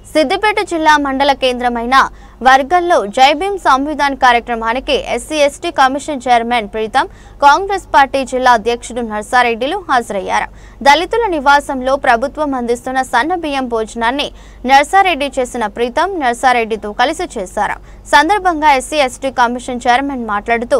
సిద్దిపేట జిల్లా మండల కేంద్రమైన వర్గల్లో జైభీం సంవిధాన్ కార్యక్రమానికి SC ST commission chairman Preetam, Congress party జిల్లా అధ్యక్షుడు నర్సారెడ్డిలు హాజరయ్యారు. దళితుల నివాసంలో ప్రభుత్వం అందిస్తున్న సన్న బియ్యం భోజనాన్ని నర్సారెడ్డి చేసిన ప్రీతం నర్సారెడ్డితో కలిసి చేశారు. సందర్భంగా ఎస్సీ ఎస్టీ కమిషన్ చైర్మన్ మాట్లాడుతూ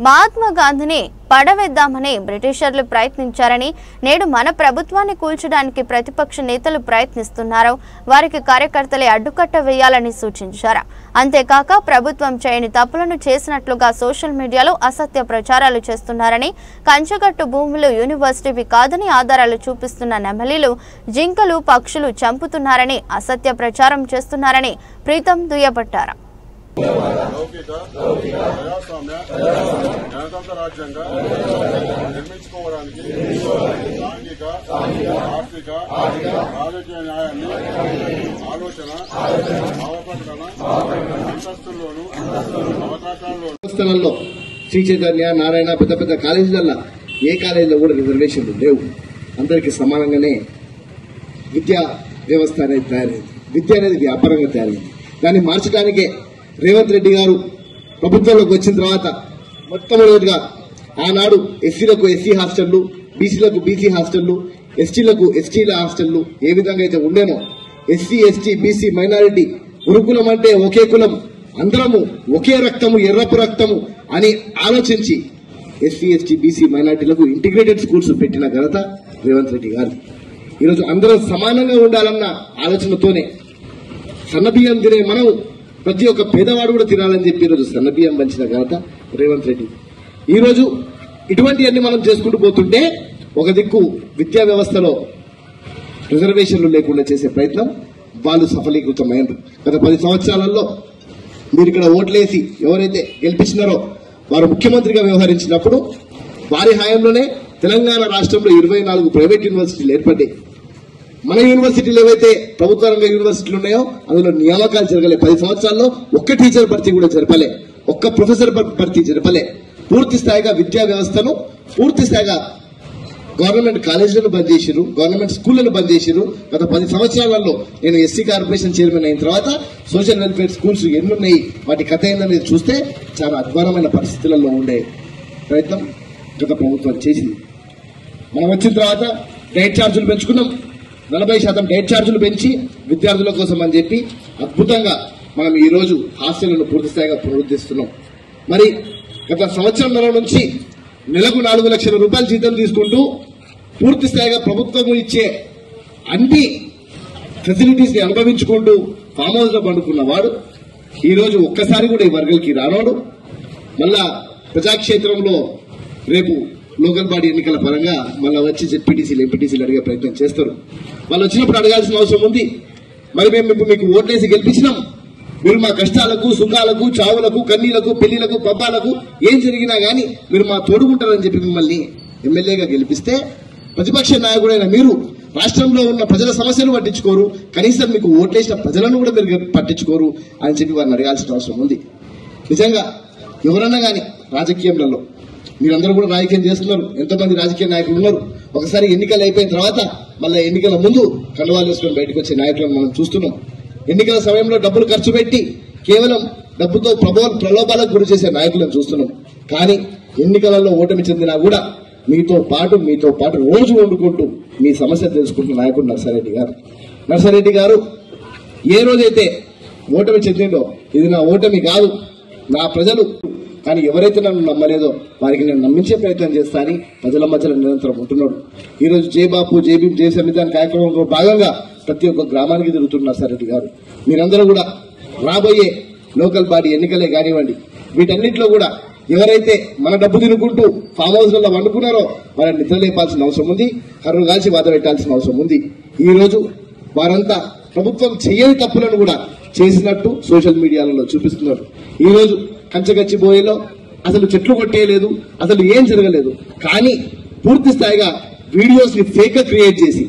మహాత్మా గాంధీని పడవేద్దామని బ్రిటిషర్లు ప్రయత్నించారని, నేడు మన ప్రభుత్వాన్ని కూల్చడానికి ప్రతిపక్ష నేతలు ప్రయత్నిస్తున్నారు, వారికి కార్యకర్తలే అడ్డుకట్ట వేయాలని సూచించారు. అంతేకాక ప్రభుత్వం చేయని తప్పులను చేసినట్లుగా సోషల్ మీడియాలో అసత్య ప్రచారాలు చేస్తున్నారని, కంచగట్టు భూములు యూనివర్సిటీవి కాదని ఆధారాలు చూపిస్తున్న నెమలిలు, జింకలు, పక్షులు చంపుతున్నారని అసత్య ప్రచారం చేస్తున్నారని ప్రీతం దుయ్యబట్టారు. గణతంత్ర రాజ్యంగా నిర్మించుకోవడానికి సాంఘిక, ఆర్థిక, రాజకీయ న్యాయాన్ని ఆలోచన, భావప్రకటన, అంతస్తుల్లోనూ అవకాశాల్లో శ్రీ చైతన్య, నారాయణ పెద్ద పెద్ద కాలేజీలలో ఏ కాలేజీలో కూడా రిజర్వేషన్లు లేవు. అందరికీ సమానంగానే విద్యా వ్యవస్థ అనేది తయారైంది. విద్య అనేది వ్యాపారంగా తయారైంది. దాన్ని మార్చడానికే రేవంత్ రెడ్డి గారు ప్రభుత్వంలోకి వచ్చిన తర్వాత మొట్టమొదటిగా ఆనాడు ఎస్సీలకు ఎస్సీ హాస్టళ్లు, బీసీలకు బీసీ హాస్టళ్లు, ఎస్టీలకు ఎస్టీల హాస్టళ్లు ఏ విధంగా అయితే ఉండేనో, ఎస్సీ ఎస్టీ బీసీ మైనారిటీ గురుకులం అంటే ఒకే కులం, అందరము ఒకే రక్తము, ఎర్రపు రక్తము అని ఆలోచించి ఎస్సీ ఎస్టీ బీసీ మైనారిటీలకు ఇంటిగ్రేటెడ్ స్కూల్స్ పెట్టిన ఘనత రేవంత్ రెడ్డి గారు. ఈరోజు అందరూ సమానంగా ఉండాలన్న ఆలోచనతోనే సన్నబియ్యం తినే మనం ప్రతి ఒక్క పేదవాడు కూడా తినాలని చెప్పి ఈరోజు సన్నబియ్యం పంచిన ఘనత రేవంత్ రెడ్డి. ఈరోజు ఇటువంటివన్నీ మనం చేసుకుంటూ పోతుంటే ఒక దిక్కు విద్యా వ్యవస్థలో రిజర్వేషన్లు లేకుండా చేసే ప్రయత్నం వాళ్ళు సఫలీకృతమైనారు. గత 10 సంవత్సరాలలో మీరు ఇక్కడ ఓట్లేసి ఎవరైతే గెలిపించినారో వారు ముఖ్యమంత్రిగా వ్యవహరించినప్పుడు వారి హయాంలోనే తెలంగాణ రాష్ట్రంలో 24 ప్రైవేట్ యూనివర్సిటీలు ఏర్పడ్డాయి. మన యూనివర్సిటీలు ఏవైతే ప్రభుత్వ రంగ యూనివర్సిటీలు ఉన్నాయో అందులో నియామకాలు జరగలే. 10 సంవత్సరాల్లో ఒక్క టీచర్ భర్తీ కూడా జరపలే, ఒక్క ప్రొఫెసర్ భర్తీ జరపలే. పూర్తి స్థాయిగా విద్యా వ్యవస్థను పూర్తి స్థాయిగా గవర్నమెంట్ కాలేజీలను బంద్ చేసిరు, గవర్నమెంట్ స్కూళ్లను బంద్ చేసిరు. గత 10 సంవత్సరాలలో నేను ఎస్సీ కార్పొరేషన్ చైర్మన్ అయిన తర్వాత సోషల్ వెల్ఫేర్ స్కూల్స్ ఎన్నున్నాయి, వాటి కథ ఏందనేది చూస్తే చాలా అధ్వానమైన పరిస్థితులలో ఉండే ప్రయత్నం గత ప్రభుత్వం చేసింది. మనం వచ్చిన తర్వాత డైట్ ఛార్జీలు పెంచుకున్నాం. 40% డైట్ ఛార్జీలు పెంచి విద్యార్థుల కోసం అని చెప్పి అద్భుతంగా మనం ఈ రోజు హాస్టళ్లను పూర్తి స్థాయిగా పునరుద్ధరిస్తున్నాం. మరి గత సంవత్సరంన్నర నుంచి నెలకు 4 లక్షల రూపాయల జీతం తీసుకుంటూ పూర్తి స్థాయిగా ప్రభుత్వం ఇచ్చే అన్ని ఫెసిలిటీస్ ని అనుభవించుకుంటూ ఫామ్ హౌస్ లో పండుకున్నవాడు ఈ రోజు ఒక్కసారి కూడా ఈ వర్గాలకి రానోడు మళ్ళా ప్రజాక్షేత్రంలో రేపు లోకల్ బాడీ ఎన్నికల పరంగా మళ్ళీ వచ్చి జెడ్పీటీసీలు ఎంపీటీసీలు అడిగే ప్రయత్నం చేస్తారు. వాళ్ళు వచ్చినప్పుడు అడగాల్సిన అవసరం ఉంది. మరి మేము ఇప్పుడు మీకు ఓట్లేసి గెలిపించినాం, మీరు మా కష్టాలకు, సుఖాలకు, చావులకు, కన్నీలకు, పెళ్లిలకు, పబ్బాలకు ఏం జరిగినా గానీ మీరు మా తోడుకుంటారని చెప్పి మిమ్మల్ని ఎమ్మెల్యేగా గెలిపిస్తే ప్రతిపక్ష నాయకుడైన మీరు రాష్ట్రంలో ఉన్న ప్రజల సమస్యలు పట్టించుకోరు, కనీసం మీకు ఓట్లేసిన ప్రజలను కూడా మీరు పట్టించుకోరు అని చెప్పి వారిని అడగాల్సిన అవసరం ఉంది. నిజంగా ఎవరన్నా గానీ రాజకీయంలో మీరందరూ కూడా రాజకీయం చేస్తున్నారు, ఎంతోమంది రాజకీయ నాయకులు ఉన్నారు. ఒకసారి ఎన్నికలు అయిపోయిన తర్వాత మళ్ళీ ఎన్నికల ముందు కండువాలు వేసుకొని బయటకు వచ్చే నాయకులను మనం చూస్తున్నాం. ఎన్నికల సమయంలో డబ్బులు ఖర్చు పెట్టి కేవలం డబ్బుతో ప్రలోభాలకు గురి చేసే నాయకులను చూస్తున్నాం. కానీ ఎన్నికలలో ఓటమి చెందినా కూడా మీతో పాటు రోజు వండుకుంటూ మీ సమస్య తెలుసుకుంటున్న నాయకుడు నర్సారెడ్డి గారు ఏ రోజైతే ఓటమి చెందిండో ఇది నా ఓటమి కాదు, నా ప్రజలు, కానీ ఎవరైతే నన్ను నమ్మలేదో వారికి నేను నమ్మించే ప్రయత్నం చేస్తా అని ప్రజల మధ్యలో నిరంతరం ఉంటున్నాడు. ఈ రోజు జై బాపు, జై భీమ్, జై సంవిధాన్ కార్యక్రమంలో భాగంగా ప్రతి ఒక్క గ్రామానికి తిరుగుతున్న నర్సారెడ్డి గారు. మీరందరూ కూడా రాబోయే లోకల్ బాడీ ఎన్నికలే కానివ్వండి, వీటన్నిటిలో కూడా ఎవరైతే మన డబ్బు తినుకుంటూ ఫామ్ హౌస్ లలో వండుకున్నారో వారిని నిద్రలేపాల్సిన అవసరం ఉంది, కర్రు కాల్చి బాధ పెట్టాల్సిన అవసరం ఉంది. ఈ రోజు వారంతా ప్రభుత్వం చేయని తప్పులను కూడా చేసినట్టు సోషల్ మీడియాలలో చూపిస్తున్నారు. ఈ రోజు కంచగచ్చిబోయేలో అసలు చెట్లు కొట్టేయలేదు, అసలు ఏం జరగలేదు. కానీ పూర్తి స్థాయిగా వీడియోస్ ని ఫేక్ క్రియేట్ చేసి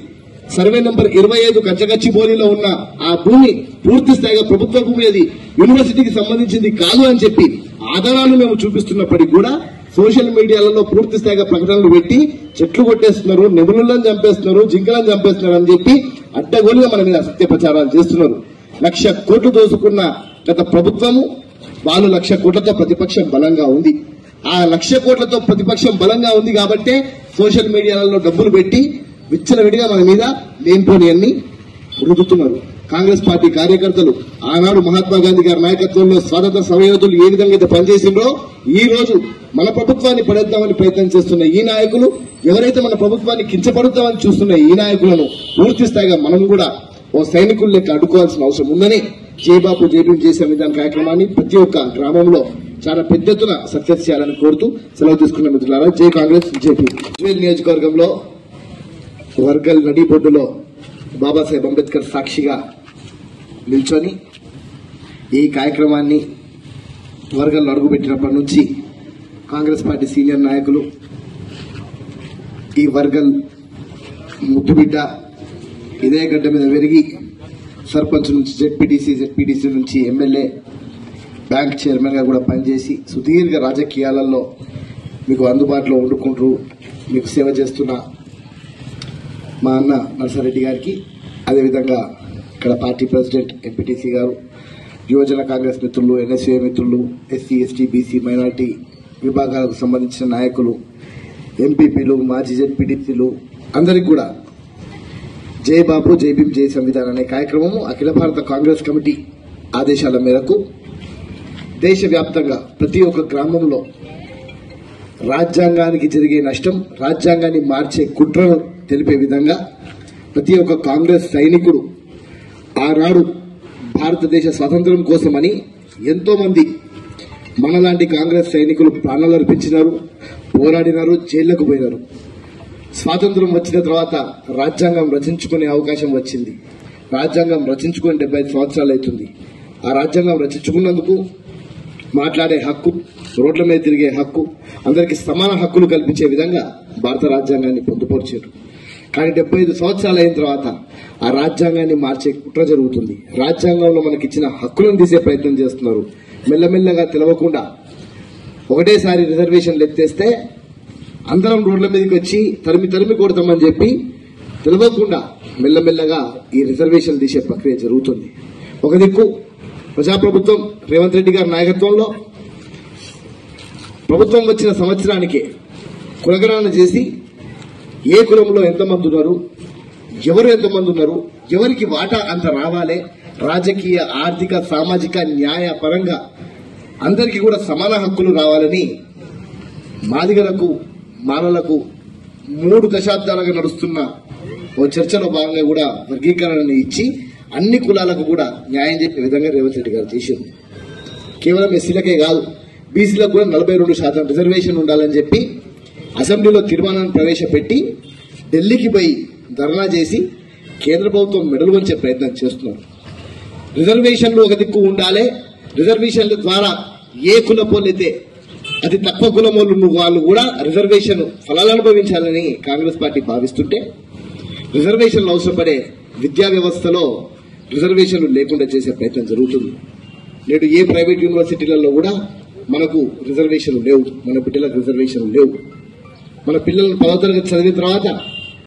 సర్వే నంబర్ 25 కంచగచ్చిబోలిలో ఉన్న ఆ భూమి పూర్తి స్థాయిగా ప్రభుత్వ భూమి, అది యూనివర్సిటీకి సంబంధించింది కాదు అని చెప్పి ఆధారాలు మేము చూపిస్తున్నప్పటికీ కూడా సోషల్ మీడియాలలో పూర్తి స్థాయిగా ప్రకటనలు పెట్టి చెట్లు కొట్టేస్తున్నారు, నెమలులను చంపేస్తున్నారు, జింకలను చంపేస్తున్నారు అని చెప్పి అడ్డగోలుగా మన మీద అసత్య ప్రచారాలు చేస్తున్నారు. 1,00,000 కోట్లు దోసుకున్న గత ప్రభుత్వము, వాళ్ళు 1,00,000 కోట్లతో ప్రతిపక్షం బలంగా ఉంది. ఆ 1,00,000 కోట్లతో ప్రతిపక్షం బలంగా ఉంది కాబట్టే సోషల్ మీడియాలలో డబ్బులు పెట్టి విచ్చలవిడిగా మన మీద లేనిపోని అన్ని రుద్దుతున్నారు. కాంగ్రెస్ పార్టీ కార్యకర్తలు ఆనాడు మహాత్మా గాంధీ గారి నాయకత్వంలో స్వాతంత్ర సమరయోధులు ఏ విధంగా అయితే పనిచేసిండ్రో ఈ రోజు మన ప్రభుత్వాన్ని పడేద్దామని ప్రయత్నం చేస్తున్న ఈ నాయకులు, ఎవరైతే మన ప్రభుత్వాన్ని కించపడుద్దామని చూస్తున్న ఈ నాయకులను పూర్తి స్థాయిగా మనం కూడా ఓ సైనికులు లెక్క అడ్డుకోవాల్సిన అవసరం ఉందని జయబాబు జయభీం చేసే విధాన కార్యక్రమాన్ని ప్రతి ఒక్క గ్రామంలో చాలా పెద్ద ఎత్తున సక్సెస్ చేయాలని కోరుతూ సెలవు తీసుకున్న మిత్రులారా, జై కాంగ్రెస్, జై భీమ్. గజ్వేల్ నియోజకవర్గంలో వర్గల్ నడిబొడ్డులో బాబాసాహెబ్ అంబేద్కర్ సాక్షిగా నిల్చొని ఈ కార్యక్రమాన్ని వర్గల్లో అడుగుపెట్టినప్పటి నుంచి కాంగ్రెస్ పార్టీ సీనియర్ నాయకులు, ఈ వర్గల్ ముద్దుబిడ్డ, ఇదే గడ్డ మీద పెరిగి సర్పంచ్ నుంచి జెడ్పీటీసీ నుంచి ఎమ్మెల్యే, బ్యాంక్ చైర్మన్ గా కూడా పనిచేసి సుదీర్ఘ రాజకీయాలలో మీకు అందుబాటులో వండుకుంటూ మీకు సేవ చేస్తున్న మా అన్న నర్సారెడ్డి గారికి, అదేవిధంగా ఇక్కడ పార్టీ ప్రెసిడెంట్ ఎంపీటీసీ గారు, యువజన కాంగ్రెస్ మిత్రులు, ఎన్ఎస్యూఏ మిత్రులు, ఎస్సీ ఎస్టీ బీసీ మైనార్టీ విభాగాలకు సంబంధించిన నాయకులు, ఎంపీపీలు, మాజీ జెడ్పీటీసీలు అందరికీ కూడా జై బాబు జై భీమ్ జై సంవిధాన్ అనే కార్యక్రమము అఖిల భారత కాంగ్రెస్ కమిటీ ఆదేశాల మేరకు దేశవ్యాప్తంగా ప్రతి ఒక్క గ్రామంలో రాజ్యాంగానికి జరిగే నష్టం, రాజ్యాంగాన్ని మార్చే కుట్రను తెలిపే విధంగా ప్రతి ఒక్క కాంగ్రెస్ సైనికుడు ఆనాడు భారతదేశ స్వాతంత్ర్యం కోసమని ఎంతో మంది మనలాంటి కాంగ్రెస్ సైనికులు ప్రాణాలు అర్పించినారు, పోరాడినారు, జైళ్లకు పోయినారు. స్వాతంత్ర్యం వచ్చిన తర్వాత రాజ్యాంగం రచించుకునే అవకాశం వచ్చింది. రాజ్యాంగం రచించుకుని 75 సంవత్సరాలు అవుతుంది. ఆ రాజ్యాంగం రచించుకున్నందుకు మాట్లాడే హక్కు, రోడ్ల మీద తిరిగే హక్కు, అందరికీ సమాన హక్కులు కల్పించే విధంగా భారత రాజ్యాంగాన్ని పొందుపరిచారు. కానీ 75 సంవత్సరాలు అయిన తర్వాత ఆ రాజ్యాంగాన్ని మార్చే కుట్ర జరుగుతుంది. రాజ్యాంగంలో మనకిచ్చిన హక్కులను తీసే ప్రయత్నం చేస్తున్నారు. మెల్లమెల్లగా తెలవకుండా ఒకటేసారి రిజర్వేషన్లు ఎత్తేస్తే అందరం రోడ్ల మీదకి వచ్చి తరిమి కొడతామని చెప్పి తెలవకుండా మెల్లమెల్లగా ఈ రిజర్వేషన్లు తీసే ప్రక్రియ జరుగుతుంది. ఒక దిక్కు ప్రజాప్రభుత్వం రేవంత్ రెడ్డి గారి నాయకత్వంలో ప్రభుత్వం వచ్చిన సంవత్సరానికే కులగణన చేసి ఏ కులంలో ఎంతమంది ఉన్నారు, ఎవరు ఎంతమంది ఉన్నారు, ఎవరికి వాటా అంత రావాలి, రాజకీయ ఆర్థిక సామాజిక న్యాయ పరంగా అందరికీ కూడా సమాన హక్కులు రావాలని మాదిగలకు, మాలలకు 3 దశాబ్దాలుగా నడుస్తున్న ఓ చర్చలో భాగంగా కూడా వర్గీకరణను ఇచ్చి అన్ని కులాలకు కూడా న్యాయం చెప్పే విధంగా రేవంత్ రెడ్డి గారు చేశారు. కేవలం ఎస్సీలకే కాదు, బీసీలకు కూడా 42% రిజర్వేషన్ ఉండాలని చెప్పి అసెంబ్లీలో తీర్మానాన్ని ప్రవేశపెట్టి ఢిల్లీకి పోయి ధర్నా చేసి కేంద్ర ప్రభుత్వం మెడలు వంచే ప్రయత్నం చేస్తున్నారు. రిజర్వేషన్లు ఒక దిక్కు ఉండాలి, రిజర్వేషన్ల ద్వారా ఏ కులపోలైతే అతి తక్కువ కులమోళ్ళు వాళ్ళు కూడా రిజర్వేషన్ ఫలాలు అనుభవించాలని కాంగ్రెస్ పార్టీ భావిస్తుంటే, రిజర్వేషన్లు అవసరపడే విద్యా వ్యవస్థలో రిజర్వేషన్లు లేకుండా చేసే ప్రయత్నం జరుగుతుంది. నేడు ఏ ప్రైవేట్ యూనివర్సిటీలలో కూడా మనకు రిజర్వేషన్లు లేవు, మన బిడ్డలకు రిజర్వేషన్లు లేవు. మన పిల్లలను 10వ తరగతి చదివిన తర్వాత